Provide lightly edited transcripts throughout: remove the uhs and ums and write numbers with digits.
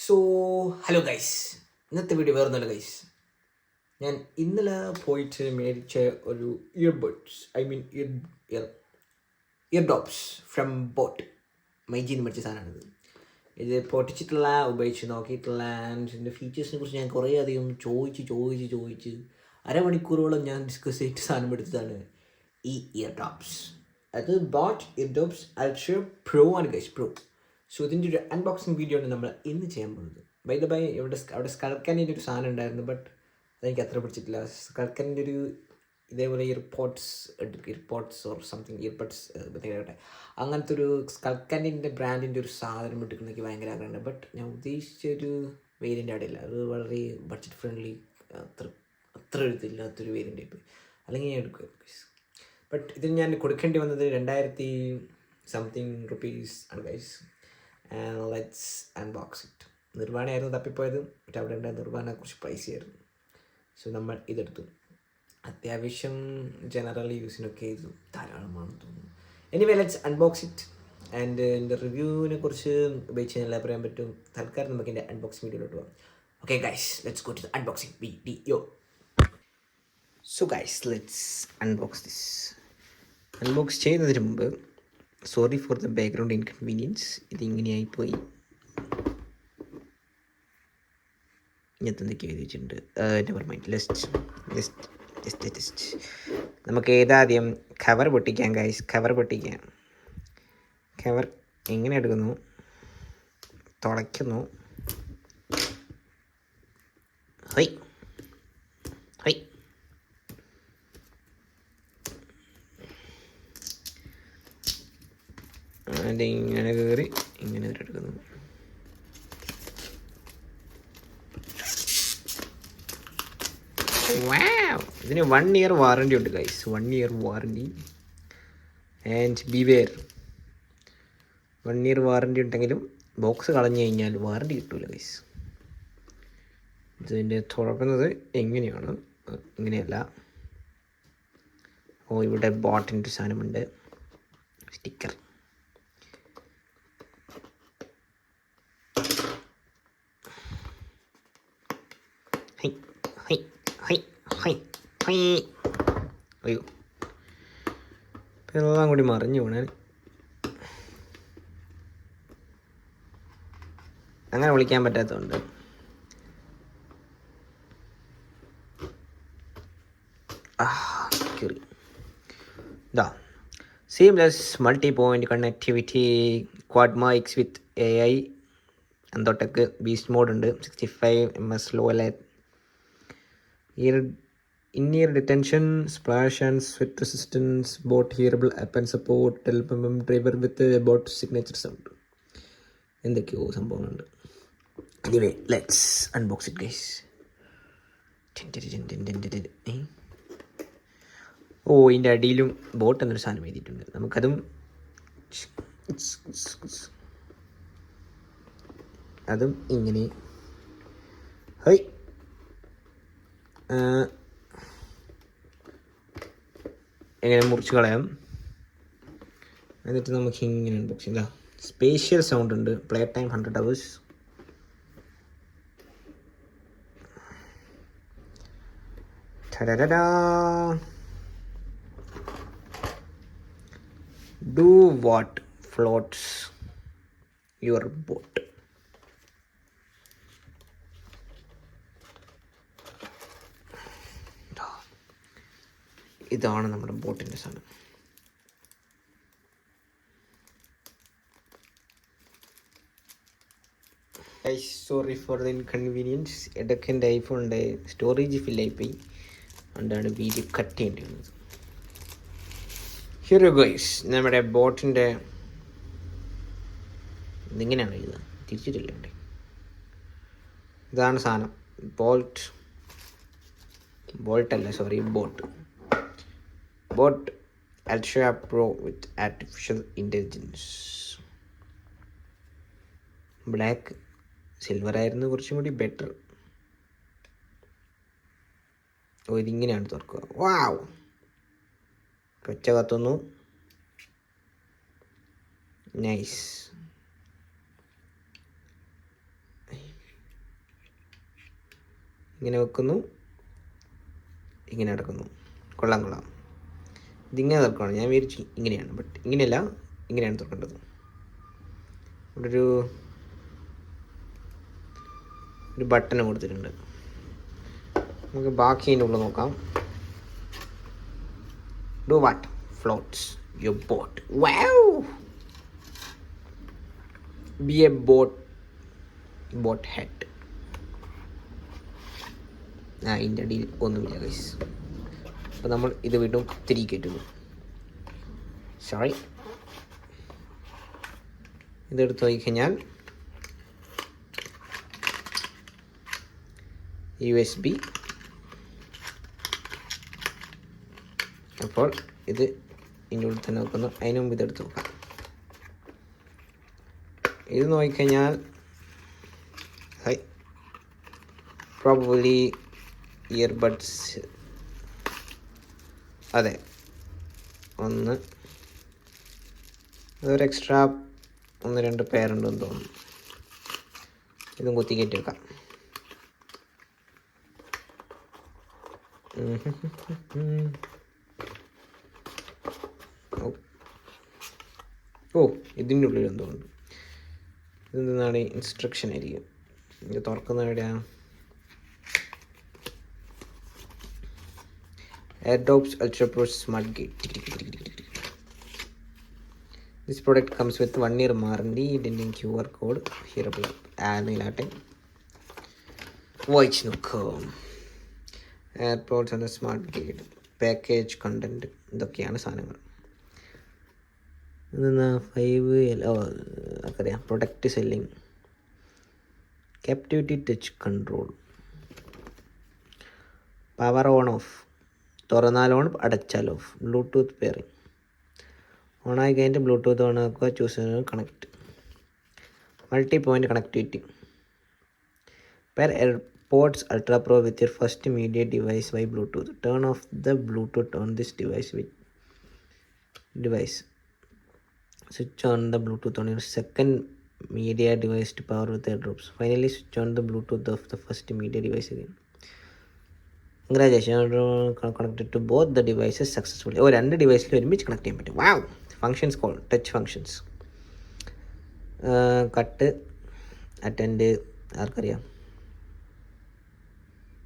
So hello guys, ഇന്നത്തെ video വേറൊന്നുമല്ല guys. ഞാൻ ഇന്നലെ പോയിട്ട് മേടിച്ച ഒരു ഇയർബഡ്സ്, ഇയർ ഡോപ്സ് ഫ്രം ബോട്ട്. മൈജിന്ന് മേടിച്ച സാധനമാണിത്. ഇത് പൊട്ടിച്ചിട്ടുള്ള, ഉപയോഗിച്ച് നോക്കിയിട്ടുള്ള, ഇതിൻ്റെ ഫീച്ചേഴ്സിനെ കുറിച്ച് ഞാൻ കുറേ അധികം ചോദിച്ച് അരമണിക്കൂറോളം ഞാൻ ഡിസ്കസ് ചെയ്തിട്ട് സാധനം എടുത്തതാണ് ഈ ഇയർ ഡോപ്സ്. അത് ബോട്ട് ഇയർ ഡോപ്സ് അൾട്രാ പ്രോ ആണ് ഗൈസ്, പ്രോ. സോ ഇതിൻ്റെ ഒരു അൺബോക്സിങ് വീഡിയോ ആണ് നമ്മൾ ഇന്ന് ചെയ്യാൻ പോകുന്നത്. ബൈ അവിടെ സ്കൾക്കനിൻ്റെ ഒരു സാധനം ഉണ്ടായിരുന്നു, ബട്ട് അതെനിക്ക് അത്ര പിടിച്ചിട്ടില്ല. സ്കൾക്കനിൻ്റെ ഒരു ഇതേപോലെ ഇയർപോഡ്സ് ഓർ സംതിങ് ഇയർബഡ്സ് കേട്ടെ, അങ്ങനത്തെ ഒരു സ്കൾക്കനിൻ്റെ ബ്രാൻഡിൻ്റെ ഒരു സാധനം എടുക്കുന്ന എനിക്ക് ഭയങ്കര ആഗ്രഹമുണ്ട്. ബട്ട് ഞാൻ ഉദ്ദേശിച്ചൊരു വേരിയൻ്റ് അവിടെ ഇല്ല. അത് വളരെ ബഡ്ജറ്റ് ഫ്രണ്ട്ലി, അത്ര എഴുത്തില്ലാത്തൊരു വേരിയൻ്റ് ടൈപ്പ്, അല്ലെങ്കിൽ ഞാൻ എടുക്കുമായിരുന്നു. ബട്ട് ഇതിന് ഞാൻ കൊടുക്കേണ്ടി വന്നത് 2000 സംതിങ് റുപ്പീസ് ആണ് guys. And let's unbox it. നിർവ്വാണയായിരുന്നു തപ്പിപ്പോയത്, പക്ഷെ അവിടെ ഉണ്ടായ നിർവ്വാണ കുറച്ച് പ്രൈസിയായിരുന്നു. സോ നമ്മൾ ഇതെടുത്തു. അത്യാവശ്യം ജനറൽ യൂസിനൊക്കെ ഇത് ധാരാളമാണെന്ന് തോന്നുന്നു. Anyway let's unbox it. And എൻ്റെ റിവ്യൂവിനെ കുറിച്ച് ഉപയോഗിച്ച് ഞാൻ പറയാൻ പറ്റും. തൽക്കാലം നമുക്ക് എൻ്റെ അൺബോക്സിങ് വീഡിയോയിലോട്ട് പോകാം. Okay guys, let's go to the unboxing video. So guys, let's unbox this. Unbox ചെയ്യുന്നതിന് മുമ്പ് sorry for the background inconvenience. ഇതിങ്ങനെയായിപ്പോയി. ഇങ്ങനത്തെ എന്തൊക്കെ എഴുതി വെച്ചിട്ടുണ്ട്. Never mind. ലെസ്റ്റ് നമുക്ക് ഏതാദ്യം കവർ പൊട്ടിക്കാം ഗൈസ്. കവർ എങ്ങനെ എടുക്കുന്നു? തുളയ്ക്കുന്നു. ഹൈ അതിൻ്റെ ഇങ്ങനെ കയറി ഇങ്ങനെ എടുക്കുന്നു. ഇതിന് 1 year വാറണ്ടി ഉണ്ട് guys. 1 year warranty. And beware, 1 year warranty ഉണ്ടെങ്കിലും ബോക്സ് കളഞ്ഞു കഴിഞ്ഞാൽ വാറണ്ടി കിട്ടൂല ഗൈസ്. ഇതിൻ്റെ തുറക്കുന്നത് എങ്ങനെയാണ്? ഇങ്ങനെയല്ല. ഇവിടെ ബോട്ടിൻ്റെ സാധനമുണ്ട്, സ്റ്റിക്കർ. അയ്യോ, എല്ലാം കൂടി മറിഞ്ഞു വീണാൻ. അങ്ങനെ വിളിക്കാൻ പറ്റാത്തതുകൊണ്ട് ഇതാ seamless multi point connectivity, quad mics with AI, എന്തോട്ടക്ക് ബീസ്റ്റ് മോഡ് ഉണ്ട്, 65 ms low light, in-ear detention, splash and sweat resistance, bot hearable app and support, telephone driver with bot signature sound. എന്തൊക്കെയോ സംഭവങ്ങളുണ്ട്. Anyway, let's unbox it guys. ഇതിൻ്റെ അടിയിലും boat എന്നൊരു സാധനം എഴുതിയിട്ടുണ്ട്. നമുക്കതും ഇങ്ങനെ എങ്ങനെ മുറിച്ച് കളയാം. എന്നിട്ട് നമുക്ക് ഇങ്ങനെ അൺബോക്സിംഗ്. സ്പേഷ്യൽ സൗണ്ട് ഉണ്ട്. Play time 100 hours. Do what floats your boat. ഇതാണ് നമ്മുടെ ബോട്ടിൻ്റെ സാധനം. Sorry for the inconvenience. ഇടയ്ക്ക് എൻ്റെ ഐഫോണിൻ്റെ സ്റ്റോറേജ് ഫില്ലായിപ്പോയി, അതുകൊണ്ടാണ് വീഡിയോ കട്ട് ചെയ്യേണ്ടി വന്നത്. ഹിയർ ഗൈസ്, നമ്മുടെ ബോട്ടിൻ്റെ ഇതിങ്ങനെയാണ് ഇത് തിരിച്ചിട്ടില്ല ഇവിടെ. ഇതാണ് സാധനം. ബോട്ട് അൾട്രാ പ്രോ വിത്ത് ആർട്ടിഫിഷ്യൽ ഇൻ്റലിജൻസ്. ബ്ലാക്ക്, സിൽവർ ആയിരുന്നു കുറച്ചും കൂടി ബെറ്റർ. ഇതിങ്ങനെയാണ് തുറക്കുക. വാവ്, പച്ച കത്തുന്നു. നൈസ്. ഇങ്ങനെ വെക്കുന്നു, ഇങ്ങനെ നടക്കുന്നു. കൊള്ളാം. ഇതിങ്ങനെ തുറക്കണം. ഞാൻ വിചാരിച്ചു ഇങ്ങനെയാണ്, ബട്ട് ഇങ്ങനെയല്ല, ഇങ്ങനെയാണ് തുറക്കേണ്ടത്. ഇവിടെ ഒരു ബട്ടൺ കൊടുത്തിട്ടുണ്ട്. നമുക്ക് ബാക്കി അതിൻ്റെ ഉള്ളിൽ നോക്കാം. Do what floats your boat. Wow, B A boat head. ഇതിൻ്റെ അടിയിൽ ഒന്നുമില്ല ഗൈസ്. അപ്പോൾ നമ്മൾ ഇത് വീണ്ടും തിരികെ കയറ്റുന്നു. സോറി, ഇതെടുത്ത് നോക്കിക്കഴിഞ്ഞാൽ USB. അപ്പോൾ ഇത് ഇതിൻ്റെ ഉള്ളിൽ തന്നെ നോക്കുന്നു. അതിന് മുമ്പ് ഇതെടുത്ത് നോക്കാം. ഇത് നോക്കിക്കഴിഞ്ഞാൽ പ്രോബബ്ലി ഇയർബഡ്സ്. അതെ, ഒന്ന് അതൊരു എക്സ്ട്രാ 1-2 പേരുണ്ടെന്ന് തോന്നുന്നു. ഇതും കുത്തി കയറ്റി വെക്കാം. ഇതിൻ്റെ ഉള്ളിൽ എന്തുകൊണ്ട് ഇതെന്താണ്? ഇൻസ്ട്രക്ഷൻ ആയിരിക്കും. ഇത് തുറക്കുന്ന എവിടെയാണ്? AirDops Ultra Pro Smart Gate. This product comes with 1 year warranty. Identing QR code here below. എന്നിലാട്ടെ വായിച്ച് നോക്കാം. AirPods and smart gate, package content, ഇതൊക്കെയാണ് സാധനങ്ങൾ. ഇതെന്നാ 5L അറിയാം. Product selling, capacitive touch control, power on off, തുറന്നാൽ on, അടച്ചാൽ off, Bluetooth pairing, ഓണായി കഴിഞ്ഞിട്ട് ബ്ലൂടൂത്ത് ഓൺ ആക്കുക, choose connect, multi point connectivity, pair AirPods ultra pro with your first media device by Bluetooth, turn off the Bluetooth on this device with device, switch on the Bluetooth on your second media device to power with AirDops. Finally, switch on the Bluetooth of the first media device again. Congratulations, connected to both the devices successfully. Oh, 2 ഡിവൈസിൽ ഒരുമിച്ച് connect ചെയ്യാൻ പറ്റും. Wow. Functions call, touch functions, cut, attend, ആർക്കറിയാം,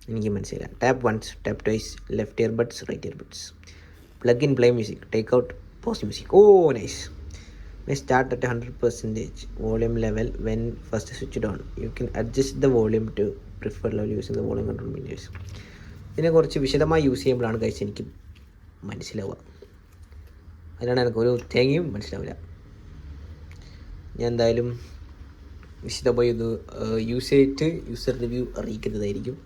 എനിക്ക് മനസ്സിലായി. Tap once, tap twice, left earbuds, right earbuds, plug in, play music, take out, pause music. Oh nice. May start at 100% volume level when first switched on. You can adjust the volume to preferred level using the volume control menus. ഇതിനെ കുറച്ച് വിശദമായി use ചെയ്യുമ്പോഴാണ് കഴിച്ച് എനിക്ക് മനസ്സിലാവുക. അതിനാണ് എനിക്കൊരു തേങ്ങയും മനസ്സിലാവില്ല. ഞാൻ എന്തായാലും വിശദമായി ഇത് യൂസ് ചെയ്തിട്ട് യൂസർ റിവ്യൂ അറിയിക്കുന്നതായിരിക്കും.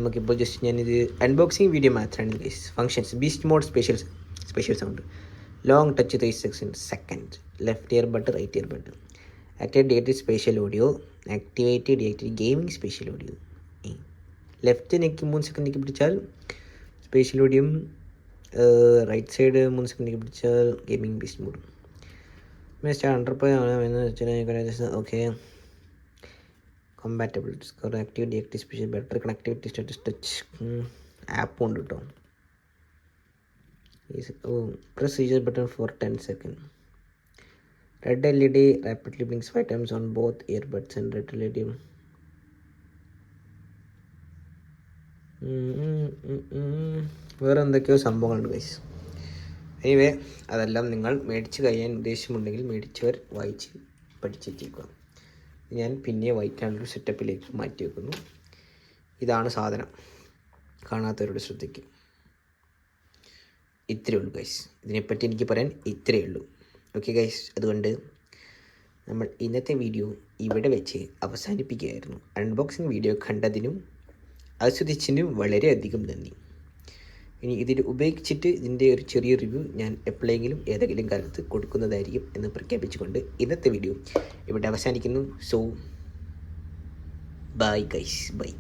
നമുക്കിപ്പോൾ ജസ്റ്റ് ഞാനിത് അൺബോക്സിങ് വീഡിയോ മാത്രമാണ് guys. Functions, beast mode, special sound, long touch 3 second, left earbud, right earbud, activate deactivate spatial audio, activate deactivate gaming spatial audio. Left neck 3 second നെക്കി പിടിച്ചാൽ spatial audio, right side 3 second നെക്കി പിടിച്ചാൽ gaming beast mode. Okay, compatible, activate deactivate special, better connectivity, status touch, ആപ്പും ഉണ്ട് കേട്ടോ. Press seizure button for 10 seconds. Red LED rapidly blinks 5 times on both earbuds and red LED. വേറെ എന്തൊക്കെയോ സംഭവങ്ങളുണ്ട് guys. Anyway, അതെല്ലാം നിങ്ങൾ മേടിച്ച് കഴിയാൻ ഉദ്ദേശമുണ്ടെങ്കിൽ മേടിച്ചവർ വായിച്ച് പഠിച്ചേക്കുക. ഞാൻ പിന്നെ വായിക്കാനുള്ളൊരു സെറ്റപ്പിലേക്ക് മാറ്റി വെക്കുന്നു. ഇതാണ് സാധനം, കാണാത്തവരുടെ ശ്രദ്ധയ്ക്ക്. ഇത്രയേ ഉള്ളൂ ഗൈസ്. ഇതിനെപ്പറ്റി എനിക്ക് പറയാൻ ഇത്രയേ ഉള്ളൂ. ഓക്കെ ഗൈസ്, അതുകൊണ്ട് നമ്മൾ ഇന്നത്തെ വീഡിയോ ഇവിടെ വെച്ച് അവസാനിപ്പിക്കുകയായിരുന്നു. അൺബോക്സിങ് വീഡിയോ കണ്ടതിനും ആസ്വദിച്ചതിനും വളരെയധികം നന്ദി. ഇനി ഇതിൽ ഉപയോഗിച്ചിട്ട് ഇതിൻ്റെ ഒരു ചെറിയ റിവ്യൂ ഞാൻ എപ്പോഴെങ്കിലും ഏതെങ്കിലും കാലത്ത് കൊടുക്കുന്നതായിരിക്കും എന്ന് പ്രഖ്യാപിച്ചുകൊണ്ട് ഇന്നത്തെ വീഡിയോ ഇവിടെ അവസാനിക്കുന്നു. So bye guys, by.